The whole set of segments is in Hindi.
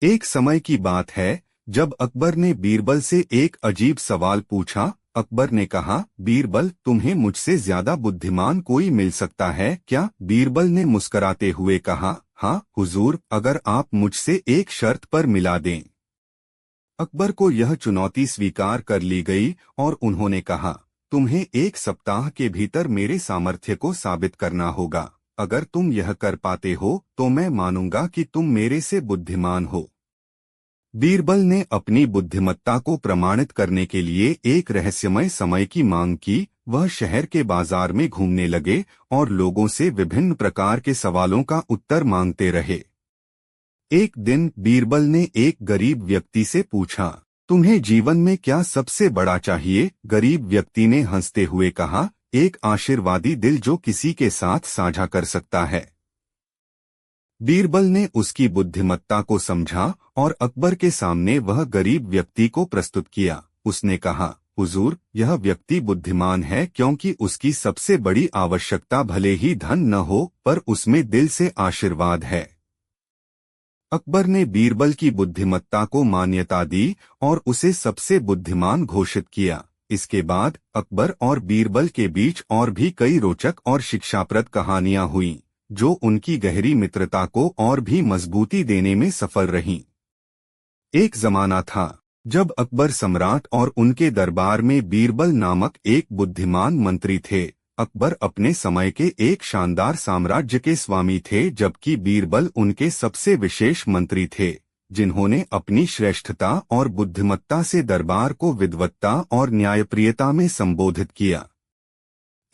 एक समय की बात है जब अकबर ने बीरबल से एक अजीब सवाल पूछा। अकबर ने कहा, बीरबल, तुम्हें मुझसे ज्यादा बुद्धिमान कोई मिल सकता है क्या? बीरबल ने मुस्कराते हुए कहा, हाँ हुजूर, अगर आप मुझसे एक शर्त पर मिला दें। अकबर को यह चुनौती स्वीकार कर ली गई और उन्होंने कहा, तुम्हें एक सप्ताह के भीतर मेरे सामर्थ्य को साबित करना होगा। अगर तुम यह कर पाते हो तो मैं मानूंगा कि तुम मेरे से बुद्धिमान हो। बीरबल ने अपनी बुद्धिमत्ता को प्रमाणित करने के लिए एक रहस्यमय समय की मांग की। वह शहर के बाजार में घूमने लगे और लोगों से विभिन्न प्रकार के सवालों का उत्तर मांगते रहे। एक दिन बीरबल ने एक गरीब व्यक्ति से पूछा, तुम्हें जीवन में क्या सबसे बड़ा चाहिए? गरीब व्यक्ति ने हंसते हुए कहा, एक आशीर्वादी दिल जो किसी के साथ साझा कर सकता है। बीरबल ने उसकी बुद्धिमत्ता को समझा और अकबर के सामने वह गरीब व्यक्ति को प्रस्तुत किया। उसने कहा, हुजूर, यह व्यक्ति बुद्धिमान है क्योंकि उसकी सबसे बड़ी आवश्यकता भले ही धन न हो पर उसमें दिल से आशीर्वाद है। अकबर ने बीरबल की बुद्धिमत्ता को मान्यता दी और उसे सबसे बुद्धिमान घोषित किया। इसके बाद अकबर और बीरबल के बीच और भी कई रोचक और शिक्षाप्रद कहानियां हुईं, जो उनकी गहरी मित्रता को और भी मजबूती देने में सफल रहीं। एक जमाना था जब अकबर सम्राट और उनके दरबार में बीरबल नामक एक बुद्धिमान मंत्री थे। अकबर अपने समय के एक शानदार साम्राज्य के स्वामी थे, जबकि बीरबल उनके सबसे विशेष मंत्री थे, जिन्होंने अपनी श्रेष्ठता और बुद्धिमत्ता से दरबार को विद्वत्ता और न्यायप्रियता में संबोधित किया।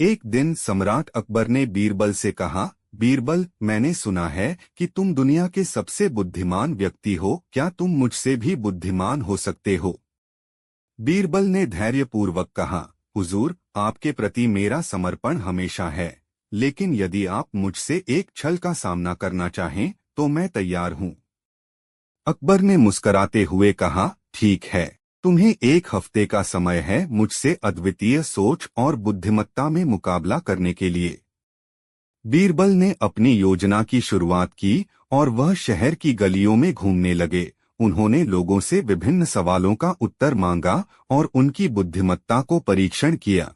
एक दिन सम्राट अकबर ने बीरबल से कहा, बीरबल, मैंने सुना है कि तुम दुनिया के सबसे बुद्धिमान व्यक्ति हो। क्या तुम मुझसे भी बुद्धिमान हो सकते हो? बीरबल ने धैर्यपूर्वक कहा, हुजूर, आपके प्रति मेरा समर्पण हमेशा है, लेकिन यदि आप मुझसे एक छल का सामना करना चाहें तो मैं तैयार हूं। अकबर ने मुस्कराते हुए कहा, ठीक है, तुम्हें एक हफ्ते का समय है मुझसे अद्वितीय सोच और बुद्धिमत्ता में मुकाबला करने के लिए। बीरबल ने अपनी योजना की शुरुआत की और वह शहर की गलियों में घूमने लगे। उन्होंने लोगों से विभिन्न सवालों का उत्तर मांगा और उनकी बुद्धिमत्ता को परीक्षण किया।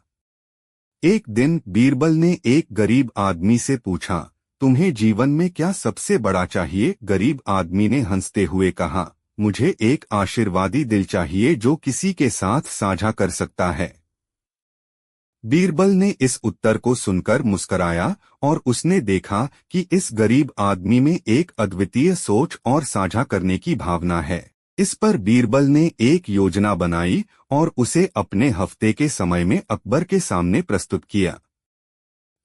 एक दिन बीरबल ने एक गरीब आदमी से पूछा, तुम्हें जीवन में क्या सबसे बड़ा चाहिए? गरीब आदमी ने हंसते हुए कहा, मुझे एक आशीर्वादी दिल चाहिए जो किसी के साथ साझा कर सकता है। बीरबल ने इस उत्तर को सुनकर मुस्कराया और उसने देखा कि इस गरीब आदमी में एक अद्वितीय सोच और साझा करने की भावना है। इस पर बीरबल ने एक योजना बनाई और उसे अपने हफ्ते के समय में अकबर के सामने प्रस्तुत किया।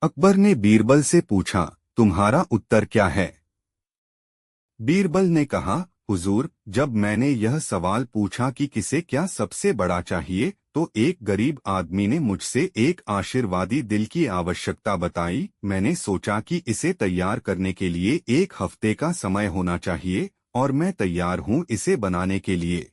अकबर ने बीरबल से पूछा, तुम्हारा उत्तर क्या है? बीरबल ने कहा, हुजूर, जब मैंने यह सवाल पूछा कि किसे क्या सबसे बड़ा चाहिए, तो एक गरीब आदमी ने मुझसे एक आशीर्वादी दिल की आवश्यकता बताई। मैंने सोचा कि इसे तैयार करने के लिए एक हफ्ते का समय होना चाहिए और मैं तैयार हूं इसे बनाने के लिए।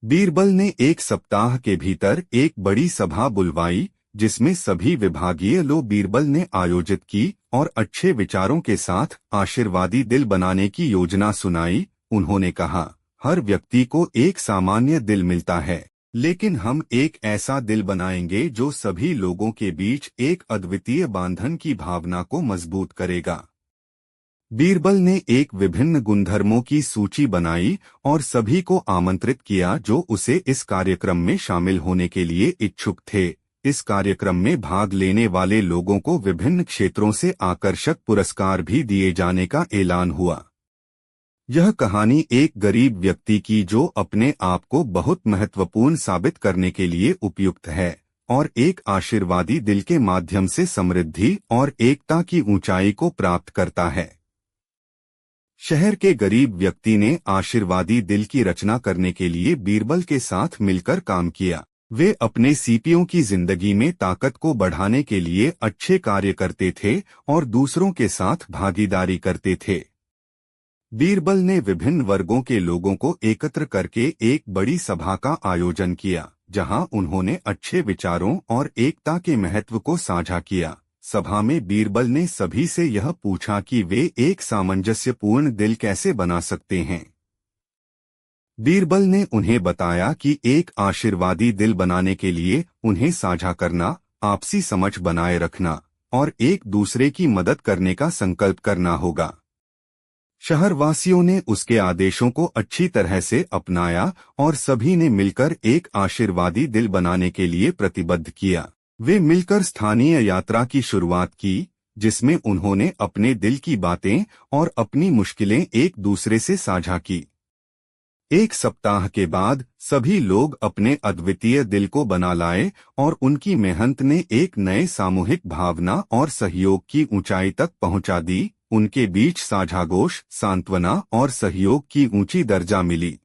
बीरबल ने एक सप्ताह के भीतर एक बड़ी सभा बुलवाई, जिसमें सभी विभागीय लोग बीरबल ने आयोजित की और अच्छे विचारों के साथ आशीर्वादी दिल बनाने की योजना सुनाई। उन्होंने कहा, हर व्यक्ति को एक सामान्य दिल मिलता है, लेकिन हम एक ऐसा दिल बनाएंगे जो सभी लोगों के बीच एक अद्वितीय बांधन की भावना को मजबूत करेगा। बीरबल ने एक विभिन्न गुणधर्मों की सूची बनाई और सभी को आमंत्रित किया जो उसे इस कार्यक्रम में शामिल होने के लिए इच्छुक थे। इस कार्यक्रम में भाग लेने वाले लोगों को विभिन्न क्षेत्रों से आकर्षक पुरस्कार भी दिए जाने का ऐलान हुआ। यह कहानी एक गरीब व्यक्ति की जो अपने आप को बहुत महत्वपूर्ण साबित करने के लिए उपयुक्त है और एक आशीर्वादी दिल के माध्यम से समृद्धि और एकता की ऊंचाई को प्राप्त करता है। शहर के गरीब व्यक्ति ने आशीर्वादी दिल की रचना करने के लिए बीरबल के साथ मिलकर काम किया। वे अपने सीपियों की जिंदगी में ताकत को बढ़ाने के लिए अच्छे कार्य करते थे और दूसरों के साथ भागीदारी करते थे। बीरबल ने विभिन्न वर्गों के लोगों को एकत्र करके एक बड़ी सभा का आयोजन किया, जहां उन्होंने अच्छे विचारों और एकता के महत्व को साझा किया। सभा में बीरबल ने सभी से यह पूछा कि वे एक सामंजस्यपूर्ण दिल कैसे बना सकते हैं। बीरबल ने उन्हें बताया कि एक आशीर्वादी दिल बनाने के लिए उन्हें साझा करना, आपसी समझ बनाए रखना और एक दूसरे की मदद करने का संकल्प करना होगा। शहरवासियों ने उसके आदेशों को अच्छी तरह से अपनाया और सभी ने मिलकर एक आशीर्वादी दिल बनाने के लिए प्रतिबद्ध किया। वे मिलकर स्थानीय यात्रा की शुरुआत की, जिसमें उन्होंने अपने दिल की बातें और अपनी मुश्किलें एक दूसरे से साझा की। एक सप्ताह के बाद सभी लोग अपने अद्वितीय दिल को बना लाए और उनकी मेहनत ने एक नए सामूहिक भावना और सहयोग की ऊंचाई तक पहुंचा दी। उनके बीच साझागोश, सांत्वना और सहयोग की ऊंची दर्जा मिली।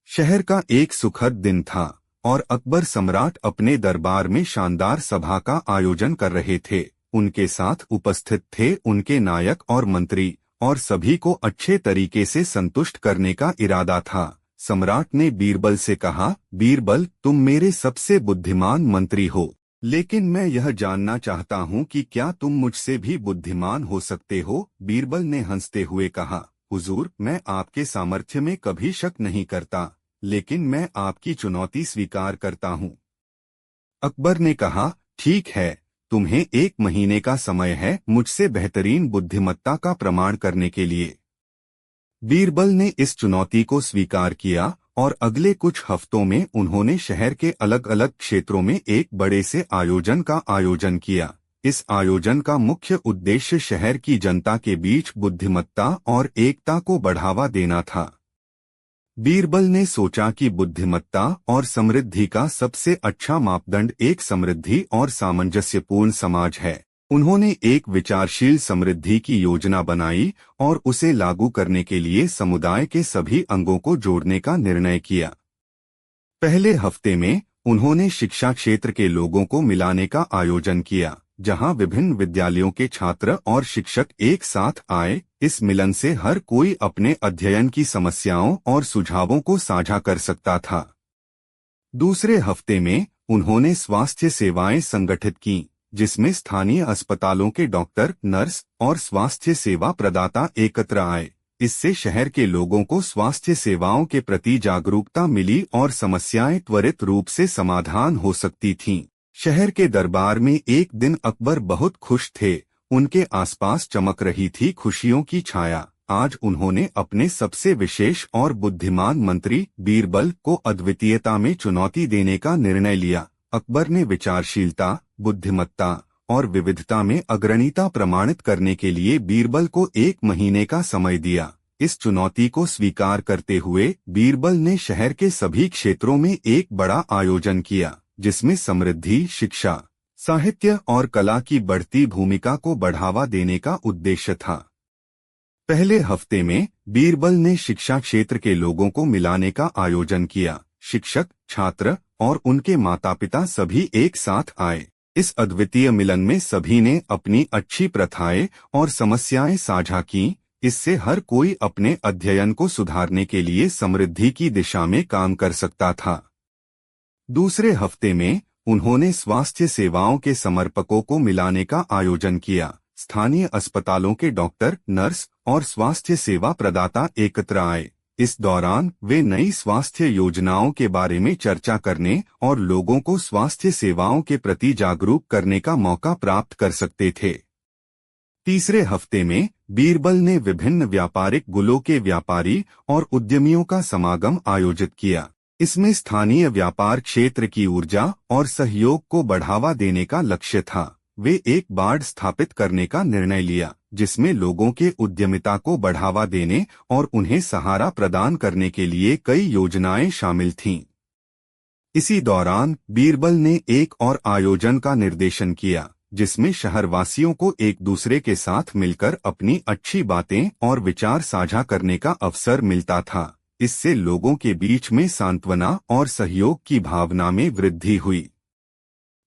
शहर का एक सुखद दिन था और अकबर सम्राट अपने दरबार में शानदार सभा का आयोजन कर रहे थे। उनके साथ उपस्थित थे उनके नायक और मंत्री और सभी को अच्छे तरीके से संतुष्ट करने का इरादा था। सम्राट ने बीरबल से कहा, बीरबल, तुम मेरे सबसे बुद्धिमान मंत्री हो, लेकिन मैं यह जानना चाहता हूँ कि क्या तुम मुझसे भी बुद्धिमान हो सकते हो? बीरबल ने हंसते हुए कहा, हुजूर, मैं आपके सामर्थ्य में कभी शक नहीं करता, लेकिन मैं आपकी चुनौती स्वीकार करता हूँ। अकबर ने कहा, ठीक है, तुम्हें 1 महीने का समय है मुझसे बेहतरीन बुद्धिमत्ता का प्रमाण करने के लिए। बीरबल ने इस चुनौती को स्वीकार किया और अगले कुछ हफ्तों में उन्होंने शहर के अलग अलग क्षेत्रों में एक बड़े से आयोजन का आयोजन किया। इस आयोजन का मुख्य उद्देश्य शहर की जनता के बीच बुद्धिमत्ता और एकता को बढ़ावा देना था। बीरबल ने सोचा कि बुद्धिमत्ता और समृद्धि का सबसे अच्छा मापदंड एक समृद्धि और सामंजस्यपूर्ण समाज है। उन्होंने एक विचारशील समृद्धि की योजना बनाई और उसे लागू करने के लिए समुदाय के सभी अंगों को जोड़ने का निर्णय किया। पहले हफ्ते में उन्होंने शिक्षा क्षेत्र के लोगों को मिलाने का आयोजन किया, जहां विभिन्न विद्यालयों के छात्र और शिक्षक एक साथ आए। इस मिलन से हर कोई अपने अध्ययन की समस्याओं और सुझावों को साझा कर सकता था। दूसरे हफ्ते में उन्होंने स्वास्थ्य सेवाएं संगठित की, जिसमें स्थानीय अस्पतालों के डॉक्टर, नर्स और स्वास्थ्य सेवा प्रदाता एकत्र आए। इससे शहर के लोगों को स्वास्थ्य सेवाओं के प्रति जागरूकता मिली और समस्याएं त्वरित रूप से समाधान हो सकती थीं। शहर के दरबार में एक दिन अकबर बहुत खुश थे। उनके आसपास चमक रही थी खुशियों की छाया। आज उन्होंने अपने सबसे विशेष और बुद्धिमान मंत्री बीरबल को अद्वितीयता में चुनौती देने का निर्णय लिया। अकबर ने विचारशीलता, बुद्धिमत्ता और विविधता में अग्रणीता प्रमाणित करने के लिए बीरबल को 1 महीने का समय दिया। इस चुनौती को स्वीकार करते हुए बीरबल ने शहर के सभी क्षेत्रों में एक बड़ा आयोजन किया, जिसमें समृद्धि, शिक्षा, साहित्य और कला की बढ़ती भूमिका को बढ़ावा देने का उद्देश्य था। पहले हफ्ते में बीरबल ने शिक्षा क्षेत्र के लोगों को मिलाने का आयोजन किया। शिक्षक, छात्र और उनके माता-पिता सभी एक साथ आए। इस अद्वितीय मिलन में सभी ने अपनी अच्छी प्रथाएं और समस्याएं साझा की। इससे हर कोई अपने अध्ययन को सुधारने के लिए समृद्धि की दिशा में काम कर सकता था। दूसरे हफ्ते में उन्होंने स्वास्थ्य सेवाओं के समर्पकों को मिलाने का आयोजन किया। स्थानीय अस्पतालों के डॉक्टर, नर्स और स्वास्थ्य सेवा प्रदाता एकत्र आए। इस दौरान वे नई स्वास्थ्य योजनाओं के बारे में चर्चा करने और लोगों को स्वास्थ्य सेवाओं के प्रति जागरूक करने का मौका प्राप्त कर सकते थे। तीसरे हफ्ते में बीरबल ने विभिन्न व्यापारिक गुलों के व्यापारी और उद्यमियों का समागम आयोजित किया। इसमें स्थानीय व्यापार क्षेत्र की ऊर्जा और सहयोग को बढ़ावा देने का लक्ष्य था। वे एक बाड़ स्थापित करने का निर्णय लिया, जिसमें लोगों के उद्यमिता को बढ़ावा देने और उन्हें सहारा प्रदान करने के लिए कई योजनाएं शामिल थीं। इसी दौरान बीरबल ने एक और आयोजन का निर्देशन किया, जिसमें शहरवासियों को एक दूसरे के साथ मिलकर अपनी अच्छी बातें और विचार साझा करने का अवसर मिलता था। इससे लोगों के बीच में सांत्वना और सहयोग की भावना में वृद्धि हुई।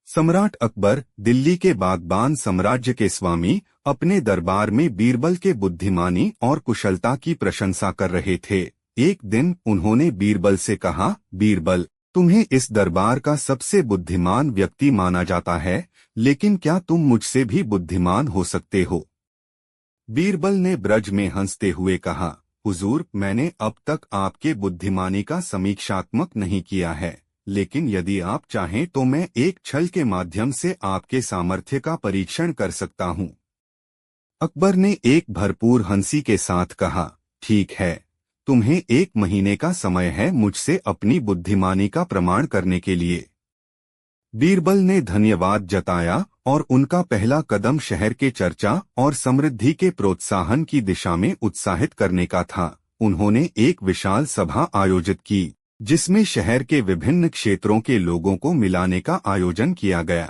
सम्राट अकबर, दिल्ली के बागबान साम्राज्य के स्वामी, अपने दरबार में बीरबल के बुद्धिमानी और कुशलता की प्रशंसा कर रहे थे। एक दिन उन्होंने बीरबल से कहा, बीरबल, तुम्हें इस दरबार का सबसे बुद्धिमान व्यक्ति माना जाता है, लेकिन क्या तुम मुझसे भी बुद्धिमान हो सकते हो? बीरबल ने ब्रज में हंसते हुए कहा, हुजूर, मैंने अब तक आपके बुद्धिमानी का समीक्षात्मक नहीं किया है, लेकिन यदि आप चाहें तो मैं एक छल के माध्यम से आपके सामर्थ्य का परीक्षण कर सकता हूँ। अकबर ने एक भरपूर हंसी के साथ कहा, ठीक है, तुम्हें 1 महीने का समय है मुझसे अपनी बुद्धिमानी का प्रमाण करने के लिए। बीरबल ने धन्यवाद जताया और उनका पहला कदम शहर के चर्चा और समृद्धि के प्रोत्साहन की दिशा में उत्साहित करने का था। उन्होंने एक विशाल सभा आयोजित की, जिसमें शहर के विभिन्न क्षेत्रों के लोगों को मिलाने का आयोजन किया गया।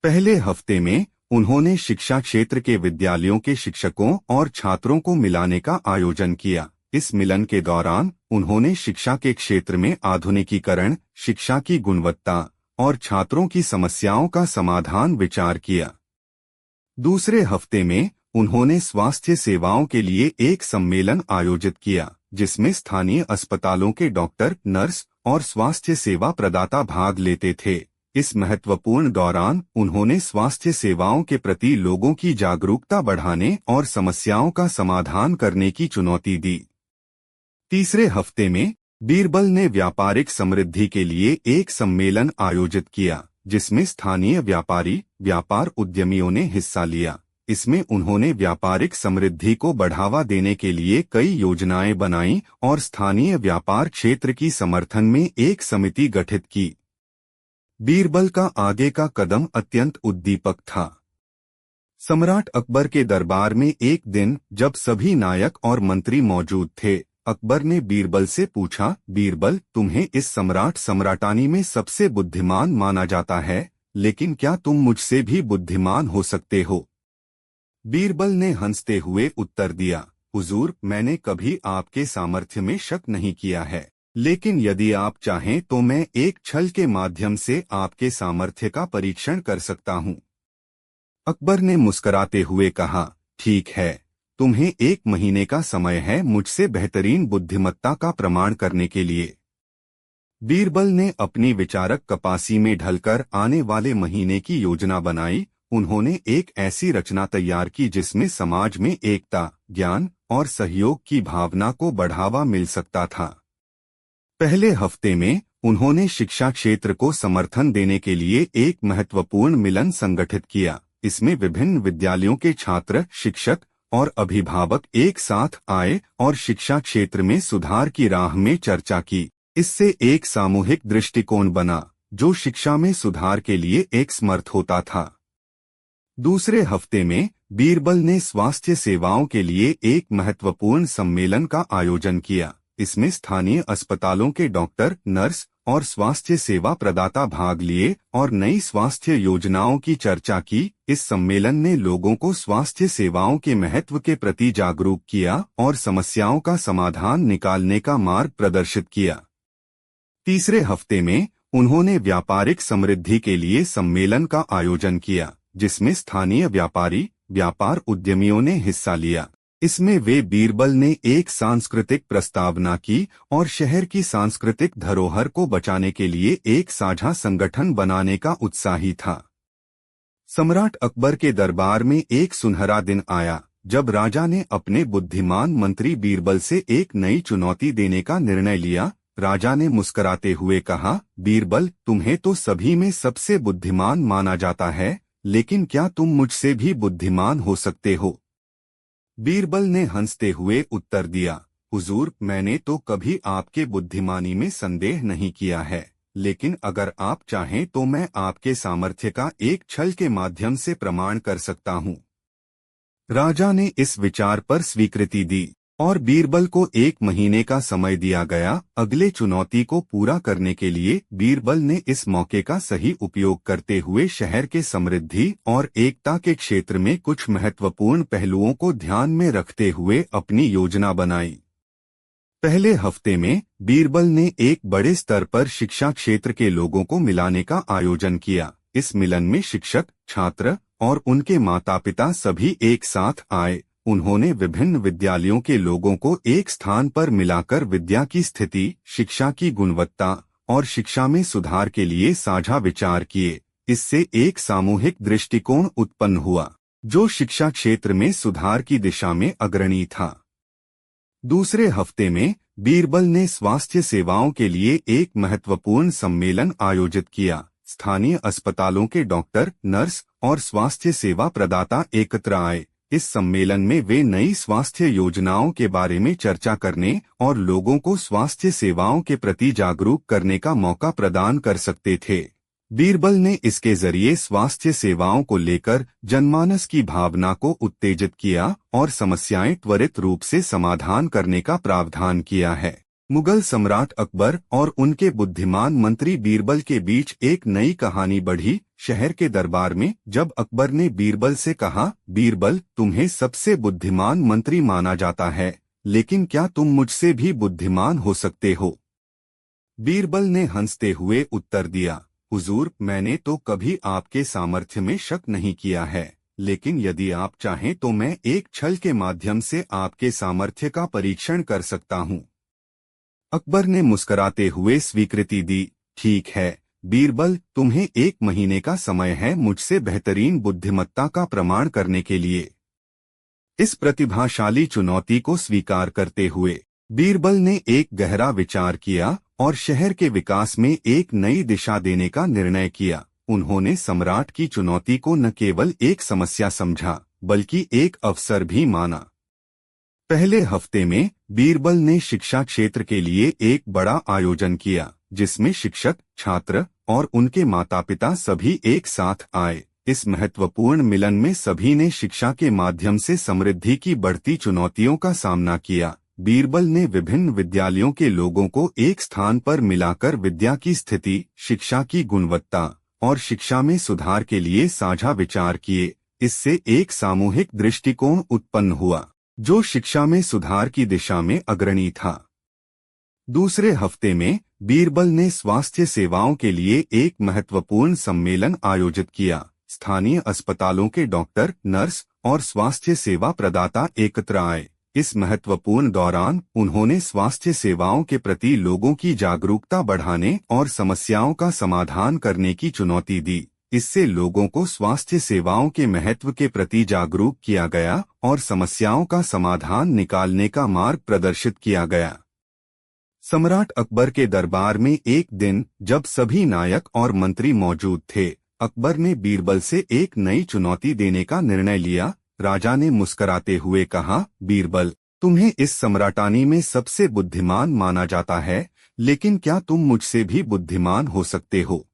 पहले हफ्ते में उन्होंने शिक्षा क्षेत्र के विद्यालयों के शिक्षकों और छात्रों को मिलाने का आयोजन किया। इस मिलन के दौरान उन्होंने शिक्षा के क्षेत्र में आधुनिकीकरण, शिक्षा की गुणवत्ता और छात्रों की समस्याओं का समाधान विचार किया। दूसरे हफ्ते में उन्होंने स्वास्थ्य सेवाओं के लिए एक सम्मेलन आयोजित किया, जिसमें स्थानीय अस्पतालों के डॉक्टर, नर्स और स्वास्थ्य सेवा प्रदाता भाग लेते थे। इस महत्वपूर्ण दौरान उन्होंने स्वास्थ्य सेवाओं के प्रति लोगों की जागरूकता बढ़ाने और समस्याओं का समाधान करने की चुनौती दी। तीसरे हफ्ते में बीरबल ने व्यापारिक समृद्धि के लिए एक सम्मेलन आयोजित किया, जिसमें स्थानीय व्यापारी, व्यापार उद्यमियों ने हिस्सा लिया। इसमें उन्होंने व्यापारिक समृद्धि को बढ़ावा देने के लिए कई योजनाएं बनाई और स्थानीय व्यापार क्षेत्र की समर्थन में एक समिति गठित की। बीरबल का आगे का कदम अत्यंत उद्दीपक था। सम्राट अकबर के दरबार में एक दिन जब सभी नायक और मंत्री मौजूद थे, अकबर ने बीरबल से पूछा, बीरबल, तुम्हें इस सम्राटानी में सबसे बुद्धिमान माना जाता है, लेकिन क्या तुम मुझसे भी बुद्धिमान हो सकते हो? बीरबल ने हंसते हुए उत्तर दिया, हुजूर, मैंने कभी आपके सामर्थ्य में शक नहीं किया है, लेकिन यदि आप चाहें तो मैं एक छल के माध्यम से आपके सामर्थ्य का परीक्षण कर सकता हूँ। अकबर ने मुस्कुराते हुए कहा, ठीक है, तुम्हें 1 महीने का समय है मुझसे बेहतरीन बुद्धिमत्ता का प्रमाण करने के लिए। बीरबल ने अपनी विचारक कपासी में ढलकर आने वाले महीने की योजना बनाई। उन्होंने एक ऐसी रचना तैयार की जिसमें समाज में एकता, ज्ञान और सहयोग की भावना को बढ़ावा मिल सकता था। पहले हफ्ते में उन्होंने शिक्षा क्षेत्र को समर्थन देने के लिए एक महत्वपूर्ण मिलन संगठित किया। इसमें विभिन्न विद्यालयों के छात्र, शिक्षक और अभिभावक एक साथ आए और शिक्षा क्षेत्र में सुधार की राह में चर्चा की। इससे एक सामूहिक दृष्टिकोण बना जो शिक्षा में सुधार के लिए एक समर्थ होता था। दूसरे हफ्ते में बीरबल ने स्वास्थ्य सेवाओं के लिए एक महत्वपूर्ण सम्मेलन का आयोजन किया। इसमें स्थानीय अस्पतालों के डॉक्टर, नर्स और स्वास्थ्य सेवा प्रदाता भाग लिए और नई स्वास्थ्य योजनाओं की चर्चा की। इस सम्मेलन ने लोगों को स्वास्थ्य सेवाओं के महत्व के प्रति जागरूक किया और समस्याओं का समाधान निकालने का मार्ग प्रदर्शित किया। तीसरे हफ्ते में उन्होंने व्यापारिक समृद्धि के लिए सम्मेलन का आयोजन किया, जिसमें स्थानीय व्यापारी, व्यापार उद्यमियों ने हिस्सा लिया। इसमें वे बीरबल ने एक सांस्कृतिक प्रस्तावना की और शहर की सांस्कृतिक धरोहर को बचाने के लिए एक साझा संगठन बनाने का उत्साही था। सम्राट अकबर के दरबार में एक सुनहरा दिन आया जब राजा ने अपने बुद्धिमान मंत्री बीरबल से एक नई चुनौती देने का निर्णय लिया। राजा ने मुस्कुराते हुए कहा, बीरबल, तुम्हें तो सभी में सबसे बुद्धिमान माना जाता है, लेकिन क्या तुम मुझसे भी बुद्धिमान हो सकते हो? बीरबल ने हंसते हुए उत्तर दिया, हुजूर, मैंने तो कभी आपके बुद्धिमानी में संदेह नहीं किया है, लेकिन अगर आप चाहें तो मैं आपके सामर्थ्य का एक छल के माध्यम से प्रमाण कर सकता हूँ। राजा ने इस विचार पर स्वीकृति दी और बीरबल को 1 महीने का समय दिया गया। अगले चुनौती को पूरा करने के लिए बीरबल ने इस मौके का सही उपयोग करते हुए शहर के समृद्धि और एकता के क्षेत्र में कुछ महत्वपूर्ण पहलुओं को ध्यान में रखते हुए अपनी योजना बनाई। पहले हफ्ते में बीरबल ने एक बड़े स्तर पर शिक्षा क्षेत्र के लोगों को मिलाने का आयोजन किया। इस मिलन में शिक्षक, छात्र और उनके माता-पिता सभी एक साथ आए। उन्होंने विभिन्न विद्यालयों के लोगों को एक स्थान पर मिलाकर विद्या की स्थिति, शिक्षा की गुणवत्ता और शिक्षा में सुधार के लिए साझा विचार किए। इससे एक सामूहिक दृष्टिकोण उत्पन्न हुआ जो शिक्षा क्षेत्र में सुधार की दिशा में अग्रणी था। दूसरे हफ्ते में बीरबल ने स्वास्थ्य सेवाओं के लिए एक महत्वपूर्ण सम्मेलन आयोजित किया। स्थानीय अस्पतालों के डॉक्टर, नर्स और स्वास्थ्य सेवा प्रदाता एकत्र आए। इस सम्मेलन में वे नई स्वास्थ्य योजनाओं के बारे में चर्चा करने और लोगों को स्वास्थ्य सेवाओं के प्रति जागरूक करने का मौका प्रदान कर सकते थे। बीरबल ने इसके जरिए स्वास्थ्य सेवाओं को लेकर जनमानस की भावना को उत्तेजित किया और समस्याएं त्वरित रूप से समाधान करने का प्रावधान किया है। मुगल सम्राट अकबर और उनके बुद्धिमान मंत्री बीरबल के बीच एक नई कहानी बढ़ी। शहर के दरबार में जब अकबर ने बीरबल से कहा, बीरबल, तुम्हें सबसे बुद्धिमान मंत्री माना जाता है, लेकिन क्या तुम मुझसे भी बुद्धिमान हो सकते हो? बीरबल ने हंसते हुए उत्तर दिया, हुजूर, मैंने तो कभी आपके सामर्थ्य में शक नहीं किया है, लेकिन यदि आप चाहें तो मैं एक छल के माध्यम से आपके सामर्थ्य का परीक्षण कर सकता हूँ। अकबर ने मुस्कुराते हुए स्वीकृति दी, ठीक है बीरबल, तुम्हें 1 महीने का समय है मुझसे बेहतरीन बुद्धिमत्ता का प्रमाण करने के लिए। इस प्रतिभाशाली चुनौती को स्वीकार करते हुए बीरबल ने एक गहरा विचार किया और शहर के विकास में एक नई दिशा देने का निर्णय किया। उन्होंने सम्राट की चुनौती को न केवल एक समस्या समझा, बल्कि एक अवसर भी माना। पहले हफ्ते में बीरबल ने शिक्षा क्षेत्र के लिए एक बड़ा आयोजन किया, जिसमें शिक्षक, छात्र और उनके माता-पिता सभी एक साथ आए। इस महत्वपूर्ण मिलन में सभी ने शिक्षा के माध्यम से समृद्धि की बढ़ती चुनौतियों का सामना किया। बीरबल ने विभिन्न विद्यालयों के लोगों को एक स्थान पर मिलाकर विद्या की स्थिति, शिक्षा की गुणवत्ता और शिक्षा में सुधार के लिए साझा विचार किए। इससे एक सामूहिक दृष्टिकोण उत्पन्न हुआ, जो शिक्षा में सुधार की दिशा में अग्रणी था। दूसरे हफ्ते में बीरबल ने स्वास्थ्य सेवाओं के लिए एक महत्वपूर्ण सम्मेलन आयोजित किया। स्थानीय अस्पतालों के डॉक्टर, नर्स और स्वास्थ्य सेवा प्रदाता एकत्र आए। इस महत्वपूर्ण दौरान उन्होंने स्वास्थ्य सेवाओं के प्रति लोगों की जागरूकता बढ़ाने और समस्याओं का समाधान करने की चुनौती दी। इससे लोगों को स्वास्थ्य सेवाओं के महत्व के प्रति जागरूक किया गया और समस्याओं का समाधान निकालने का मार्ग प्रदर्शित किया गया। सम्राट अकबर के दरबार में एक दिन जब सभी नायक और मंत्री मौजूद थे, अकबर ने बीरबल से एक नई चुनौती देने का निर्णय लिया। राजा ने मुस्कुराते हुए कहा, बीरबल, तुम्हें इस सम्राटानी में सबसे बुद्धिमान माना जाता है, लेकिन क्या तुम मुझसे भी बुद्धिमान हो सकते हो?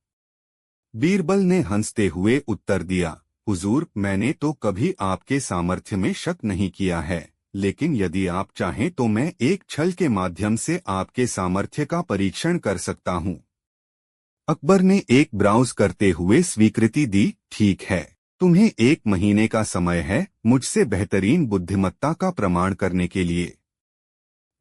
बीरबल ने हंसते हुए उत्तर दिया, हुजूर, मैंने तो कभी आपके सामर्थ्य में शक नहीं किया है, लेकिन यदि आप चाहें तो मैं एक छल के माध्यम से आपके सामर्थ्य का परीक्षण कर सकता हूँ। अकबर ने एक ब्राउज करते हुए स्वीकृति दी, ठीक है, तुम्हें 1 महीने का समय है मुझसे बेहतरीन बुद्धिमत्ता का प्रमाण करने के लिए।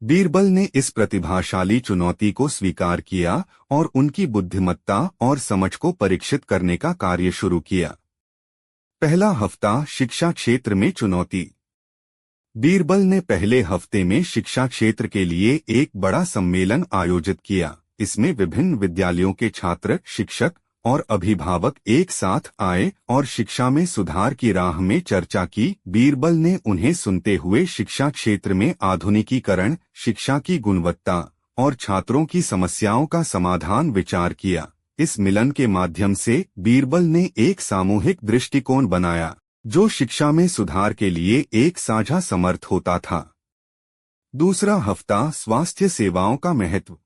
बीरबल ने इस प्रतिभाशाली चुनौती को स्वीकार किया और उनकी बुद्धिमत्ता और समझ को परीक्षित करने का कार्य शुरू किया। पहला हफ्ता, शिक्षा क्षेत्र में चुनौती। बीरबल ने पहले हफ्ते में शिक्षा क्षेत्र के लिए एक बड़ा सम्मेलन आयोजित किया। इसमें विभिन्न विद्यालयों के छात्र, शिक्षक और अभिभावक एक साथ आए और शिक्षा में सुधार की राह में चर्चा की। बीरबल ने उन्हें सुनते हुए शिक्षा क्षेत्र में आधुनिकीकरण, शिक्षा की गुणवत्ता और छात्रों की समस्याओं का समाधान विचार किया। इस मिलन के माध्यम से बीरबल ने एक सामूहिक दृष्टिकोण बनाया, जो शिक्षा में सुधार के लिए एक साझा समर्थ होता था। दूसरा हफ्ता, स्वास्थ्य सेवाओं का महत्व।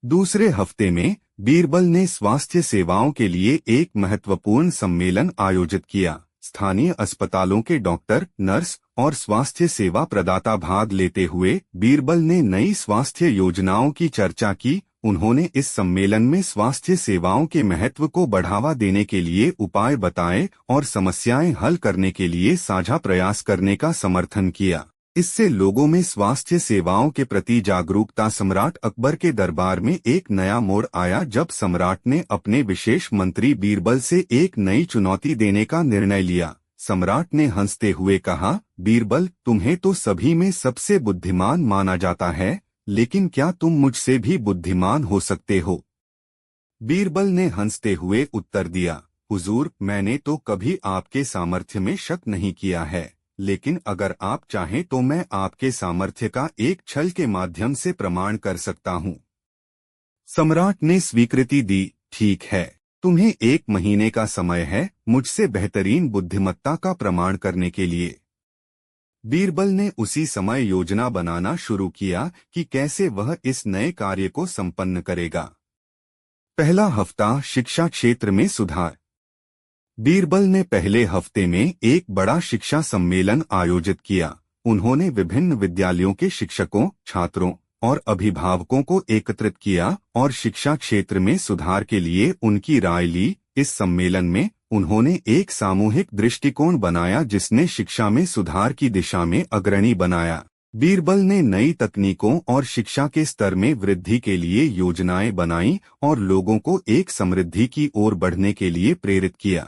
दूसरे हफ्ते में बीरबल ने स्वास्थ्य सेवाओं के लिए एक महत्वपूर्ण सम्मेलन आयोजित किया। स्थानीय अस्पतालों के डॉक्टर, नर्स और स्वास्थ्य सेवा प्रदाता भाग लेते हुए बीरबल ने नई स्वास्थ्य योजनाओं की चर्चा की। उन्होंने इस सम्मेलन में स्वास्थ्य सेवाओं के महत्व को बढ़ावा देने के लिए उपाय बताए और समस्याएं हल करने के लिए साझा प्रयास करने का समर्थन किया। इससे लोगों में स्वास्थ्य सेवाओं के प्रति जागरूकता। सम्राट अकबर के दरबार में एक नया मोड़ आया जब सम्राट ने अपने विशेष मंत्री बीरबल से एक नई चुनौती देने का निर्णय लिया। सम्राट ने हंसते हुए कहा, बीरबल, तुम्हें तो सभी में सबसे बुद्धिमान माना जाता है, लेकिन क्या तुम मुझसे भी बुद्धिमान हो सकते हो? बीरबल ने हंसते हुए उत्तर दिया, हुजूर, मैंने तो कभी आपके सामर्थ्य में शक नहीं किया है, लेकिन अगर आप चाहें तो मैं आपके सामर्थ्य का एक छल के माध्यम से प्रमाण कर सकता हूँ। सम्राट ने स्वीकृति दी। ठीक है, तुम्हें 1 महीने का समय है मुझसे बेहतरीन बुद्धिमत्ता का प्रमाण करने के लिए। बीरबल ने उसी समय योजना बनाना शुरू किया कि कैसे वह इस नए कार्य को संपन्न करेगा। पहला हफ्ता, शिक्षा क्षेत्र में सुधार। बीरबल ने पहले हफ्ते में एक बड़ा शिक्षा सम्मेलन आयोजित किया। उन्होंने विभिन्न विद्यालयों के शिक्षकों, छात्रों और अभिभावकों को एकत्रित किया और शिक्षा क्षेत्र में सुधार के लिए उनकी राय ली। इस सम्मेलन में उन्होंने एक सामूहिक दृष्टिकोण बनाया जिसने शिक्षा में सुधार की दिशा में अग्रणी बनाया। बीरबल ने नई तकनीकों और शिक्षा के स्तर में वृद्धि के लिए योजनाएं बनाई और लोगों को एक समृद्धि की ओर बढ़ने के लिए प्रेरित किया।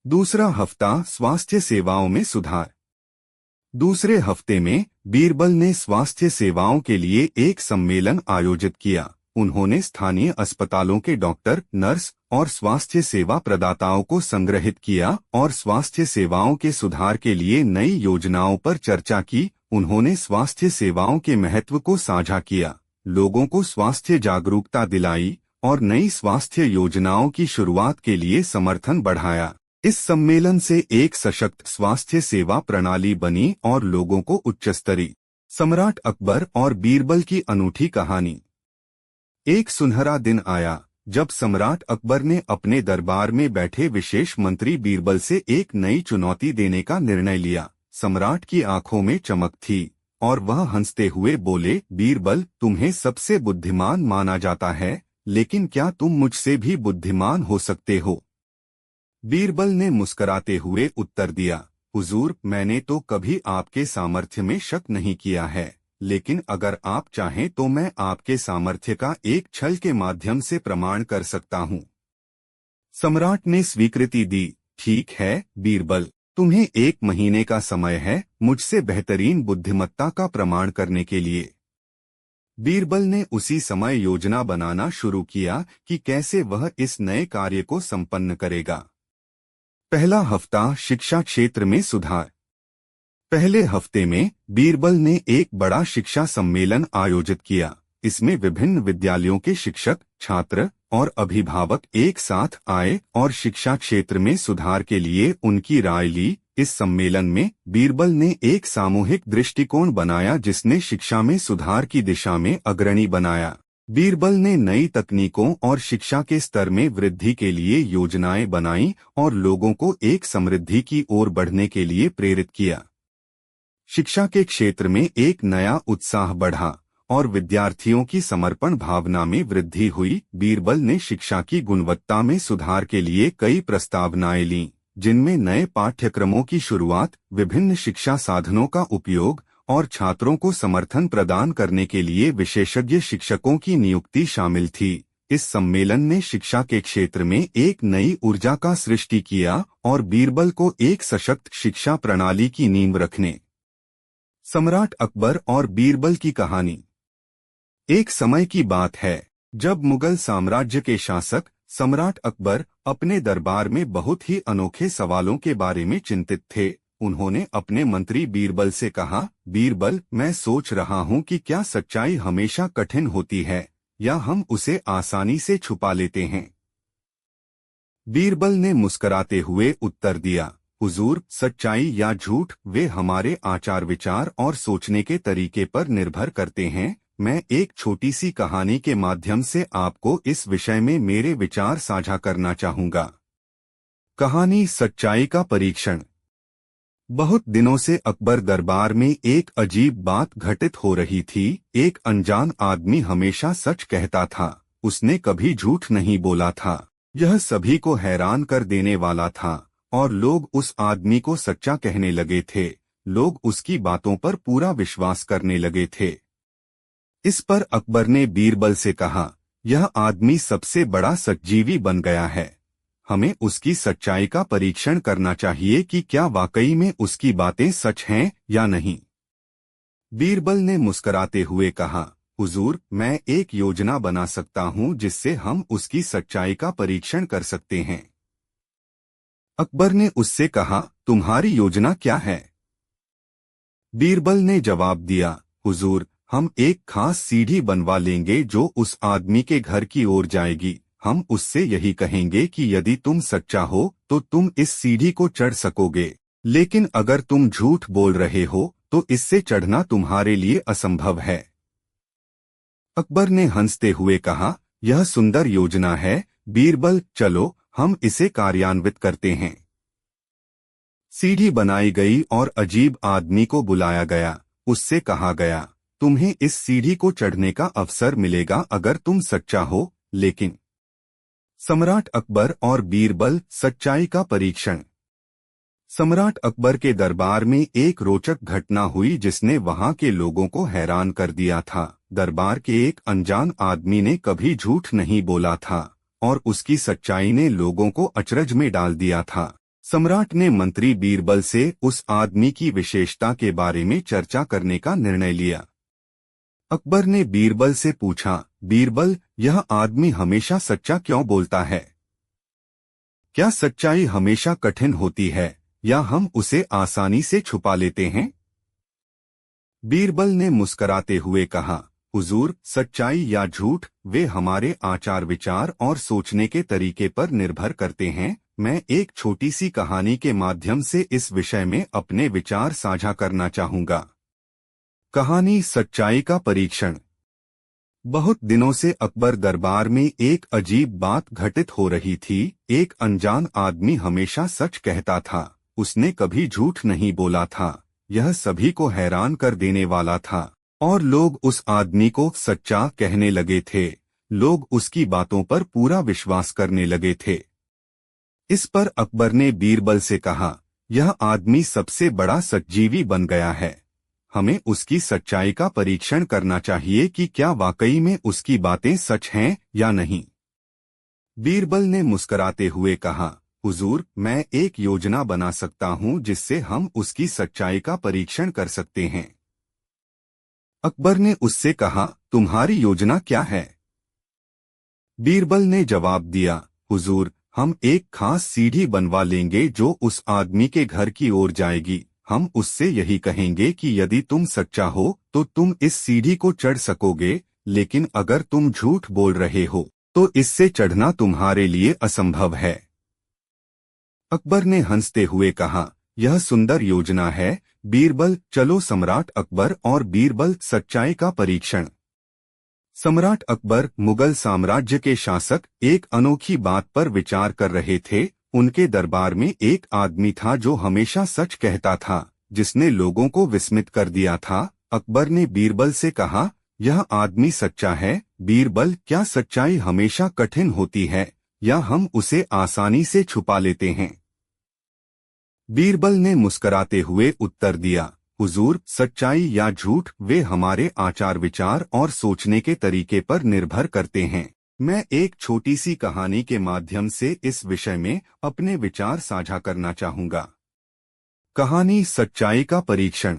दूसरा हफ्ता, स्वास्थ्य सेवाओं में सुधार। दूसरे हफ्ते में बीरबल ने स्वास्थ्य सेवाओं के लिए एक सम्मेलन आयोजित किया। उन्होंने स्थानीय अस्पतालों के डॉक्टर, नर्स और स्वास्थ्य सेवा प्रदाताओं को संग्रहित किया और स्वास्थ्य सेवाओं के सुधार के लिए नई योजनाओं पर चर्चा की। उन्होंने स्वास्थ्य सेवाओं के महत्व को साझा किया, लोगों को स्वास्थ्य जागरूकता दिलाई और नई स्वास्थ्य योजनाओं की शुरुआत के लिए समर्थन बढ़ाया। इस सम्मेलन से एक सशक्त स्वास्थ्य सेवा प्रणाली बनी और लोगों को उच्चस्तरीय। सम्राट अकबर और बीरबल की अनूठी कहानी। एक सुनहरा दिन आया जब सम्राट अकबर ने अपने दरबार में बैठे विशेष मंत्री बीरबल से एक नई चुनौती देने का निर्णय लिया। सम्राट की आंखों में चमक थी और वह हंसते हुए बोले, बीरबल, तुम्हें सबसे बुद्धिमान माना जाता है, लेकिन क्या तुम मुझसे भी बुद्धिमान हो सकते हो? बीरबल ने मुस्कुराते हुए उत्तर दिया, हुजूर, मैंने तो कभी आपके सामर्थ्य में शक नहीं किया है, लेकिन अगर आप चाहें तो मैं आपके सामर्थ्य का एक छल के माध्यम से प्रमाण कर सकता हूँ। सम्राट ने स्वीकृति दी। ठीक है बीरबल, तुम्हें 1 महीने का समय है मुझसे बेहतरीन बुद्धिमत्ता का प्रमाण करने के लिए। बीरबल ने उसी समय योजना बनाना शुरू किया कि कैसे वह इस नए कार्य को संपन्न करेगा। पहला हफ्ता, शिक्षा क्षेत्र में सुधार। पहले हफ्ते में बीरबल ने एक बड़ा शिक्षा सम्मेलन आयोजित किया। इसमें विभिन्न विद्यालयों के शिक्षक, छात्र और अभिभावक एक साथ आए और शिक्षा क्षेत्र में सुधार के लिए उनकी राय ली। इस सम्मेलन में बीरबल ने एक सामूहिक दृष्टिकोण बनाया जिसने शिक्षा में सुधार की दिशा में अग्रणी बनाया। बीरबल ने नई तकनीकों और शिक्षा के स्तर में वृद्धि के लिए योजनाएं बनाई और लोगों को एक समृद्धि की ओर बढ़ने के लिए प्रेरित किया। शिक्षा के क्षेत्र में एक नया उत्साह बढ़ा और विद्यार्थियों की समर्पण भावना में वृद्धि हुई। बीरबल ने शिक्षा की गुणवत्ता में सुधार के लिए कई प्रस्तावनाएं लीं, जिनमें नए पाठ्यक्रमों की शुरुआत, विभिन्न शिक्षा साधनों का उपयोग और छात्रों को समर्थन प्रदान करने के लिए विशेषज्ञ शिक्षकों की नियुक्ति शामिल थी। इस सम्मेलन ने शिक्षा के क्षेत्र में एक नई ऊर्जा का सृष्टि किया और बीरबल को एक सशक्त शिक्षा प्रणाली की नींव रखने। सम्राट अकबर और बीरबल की कहानी। एक समय की बात है जब मुगल साम्राज्य के शासक सम्राट अकबर अपने दरबार में बहुत ही अनोखे सवालों के बारे में चिंतित थे। उन्होंने अपने मंत्री बीरबल से कहा, बीरबल, मैं सोच रहा हूँ कि क्या सच्चाई हमेशा कठिन होती है या हम उसे आसानी से छुपा लेते हैं? बीरबल ने मुस्कुराते हुए उत्तर दिया, हुजूर, सच्चाई या झूठ वे हमारे आचार विचार और सोचने के तरीके पर निर्भर करते हैं। मैं एक छोटी सी कहानी के माध्यम से आपको इस विषय में मेरे विचार साझा करना चाहूँगा। कहानी, सच्चाई का परीक्षण। बहुत दिनों से अकबर दरबार में एक अजीब बात घटित हो रही थी। एक अनजान आदमी हमेशा सच कहता था, उसने कभी झूठ नहीं बोला था। यह सभी को हैरान कर देने वाला था और लोग उस आदमी को सच्चा कहने लगे थे। लोग उसकी बातों पर पूरा विश्वास करने लगे थे। इस पर अकबर ने बीरबल से कहा, यह आदमी सबसे बड़ा सच्जीवी बन गया है। हमें उसकी सच्चाई का परीक्षण करना चाहिए कि क्या वाकई में उसकी बातें सच हैं या नहीं। बीरबल ने मुस्कुराते हुए कहा, हुजूर, मैं एक योजना बना सकता हूं जिससे हम उसकी सच्चाई का परीक्षण कर सकते हैं। अकबर ने उससे कहा, तुम्हारी योजना क्या है? बीरबल ने जवाब दिया, हुजूर, हम एक खास सीढ़ी बनवा लेंगे जो उस आदमी के घर की ओर जाएगी। हम उससे यही कहेंगे कि यदि तुम सच्चा हो तो तुम इस सीढ़ी को चढ़ सकोगे, लेकिन अगर तुम झूठ बोल रहे हो तो इससे चढ़ना तुम्हारे लिए असंभव है। अकबर ने हंसते हुए कहा, यह सुंदर योजना है बीरबल, चलो हम इसे कार्यान्वित करते हैं। सीढ़ी बनाई गई और अजीब आदमी को बुलाया गया। उससे कहा गया, तुम्हें इस सीढ़ी को चढ़ने का अवसर मिलेगा अगर तुम सच्चा हो, लेकिन सम्राट अकबर और बीरबल, सच्चाई का परीक्षण। सम्राट अकबर के दरबार में एक रोचक घटना हुई जिसने वहां के लोगों को हैरान कर दिया था। दरबार के एक अनजान आदमी ने कभी झूठ नहीं बोला था और उसकी सच्चाई ने लोगों को अचरज में डाल दिया था। सम्राट ने मंत्री बीरबल से उस आदमी की विशेषता के बारे में चर्चा करने का निर्णय लिया। अकबर ने बीरबल से पूछा, बीरबल, यह आदमी हमेशा सच्चा क्यों बोलता है? क्या सच्चाई हमेशा कठिन होती है या हम उसे आसानी से छुपा लेते हैं? बीरबल ने मुस्कराते हुए कहा, हुजूर, सच्चाई या झूठ वे हमारे आचार विचार और सोचने के तरीके पर निर्भर करते हैं। मैं एक छोटी सी कहानी के माध्यम से इस विषय में अपने विचार साझा करना चाहूंगा। कहानी सच्चाई का परीक्षण। बहुत दिनों से अकबर दरबार में एक अजीब बात घटित हो रही थी। एक अनजान आदमी हमेशा सच कहता था, उसने कभी झूठ नहीं बोला था। यह सभी को हैरान कर देने वाला था और लोग उस आदमी को सच्चा कहने लगे थे। लोग उसकी बातों पर पूरा विश्वास करने लगे थे। इस पर अकबर ने बीरबल से कहा, यह आदमी सबसे बड़ा सच्जीवी बन गया है। हमें उसकी सच्चाई का परीक्षण करना चाहिए कि क्या वाकई में उसकी बातें सच हैं या नहीं। बीरबल ने मुस्कराते हुए कहा, हुजूर, मैं एक योजना बना सकता हूं जिससे हम उसकी सच्चाई का परीक्षण कर सकते हैं। अकबर ने उससे कहा, तुम्हारी योजना क्या है? बीरबल ने जवाब दिया, हुजूर, हम एक खास सीढ़ी बनवा लेंगे जो उस आदमी के घर की ओर जाएगी। हम उससे यही कहेंगे कि यदि तुम सच्चा हो तो तुम इस सीढ़ी को चढ़ सकोगे, लेकिन अगर तुम झूठ बोल रहे हो तो इससे चढ़ना तुम्हारे लिए असंभव है। अकबर ने हंसते हुए कहा, यह सुंदर योजना है बीरबल, चलो। सम्राट अकबर और बीरबल, सच्चाई का परीक्षण। सम्राट अकबर, मुगल साम्राज्य के शासक, एक अनोखी बात पर विचार कर रहे थे। उनके दरबार में एक आदमी था जो हमेशा सच कहता था, जिसने लोगों को विस्मित कर दिया था। अकबर ने बीरबल से कहा, यह आदमी सच्चा है बीरबल, क्या सच्चाई हमेशा कठिन होती है या हम उसे आसानी से छुपा लेते हैं? बीरबल ने मुस्कराते हुए उत्तर दिया, हुजूर, सच्चाई या झूठ वे हमारे आचार विचार और सोचने के तरीके पर निर्भर करते हैं। मैं एक छोटी सी कहानी के माध्यम से इस विषय में अपने विचार साझा करना चाहूंगा। कहानी सच्चाई का परीक्षण।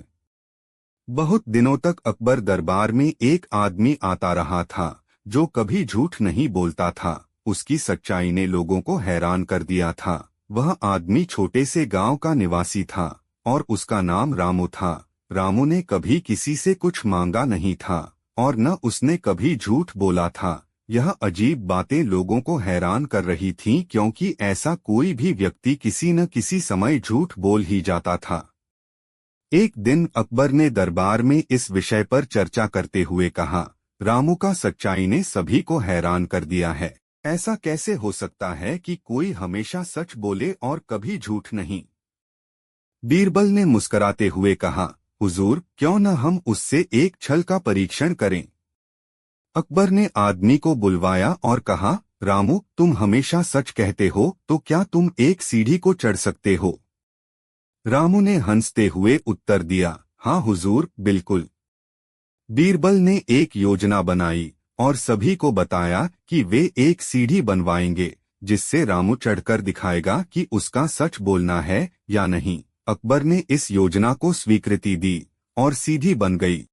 बहुत दिनों तक अकबर दरबार में एक आदमी आता रहा था जो कभी झूठ नहीं बोलता था। उसकी सच्चाई ने लोगों को हैरान कर दिया था। वह आदमी छोटे से गांव का निवासी था और उसका नाम रामू था। रामू ने कभी किसी से कुछ मांगा नहीं था और न उसने कभी झूठ बोला था। यह अजीब बातें लोगों को हैरान कर रही थीं क्योंकि ऐसा कोई भी व्यक्ति किसी न किसी समय झूठ बोल ही जाता था। एक दिन अकबर ने दरबार में इस विषय पर चर्चा करते हुए कहा, रामू का सच्चाई ने सभी को हैरान कर दिया है। ऐसा कैसे हो सकता है कि कोई हमेशा सच बोले और कभी झूठ नहीं? बीरबल ने मुस्कराते हुए कहा, हुजूर, क्यों न हम उससे एक छल का परीक्षण करें। अकबर ने आदमी को बुलवाया और कहा, रामू, तुम हमेशा सच कहते हो तो क्या तुम एक सीढ़ी को चढ़ सकते हो? रामू ने हंसते हुए उत्तर दिया, हाँ हुजूर, बिल्कुल। बीरबल ने एक योजना बनाई और सभी को बताया कि वे एक सीढ़ी बनवाएंगे जिससे रामू चढ़कर दिखाएगा कि उसका सच बोलना है या नहीं। अकबर ने इस योजना को स्वीकृति दी और सीढ़ी बन गई।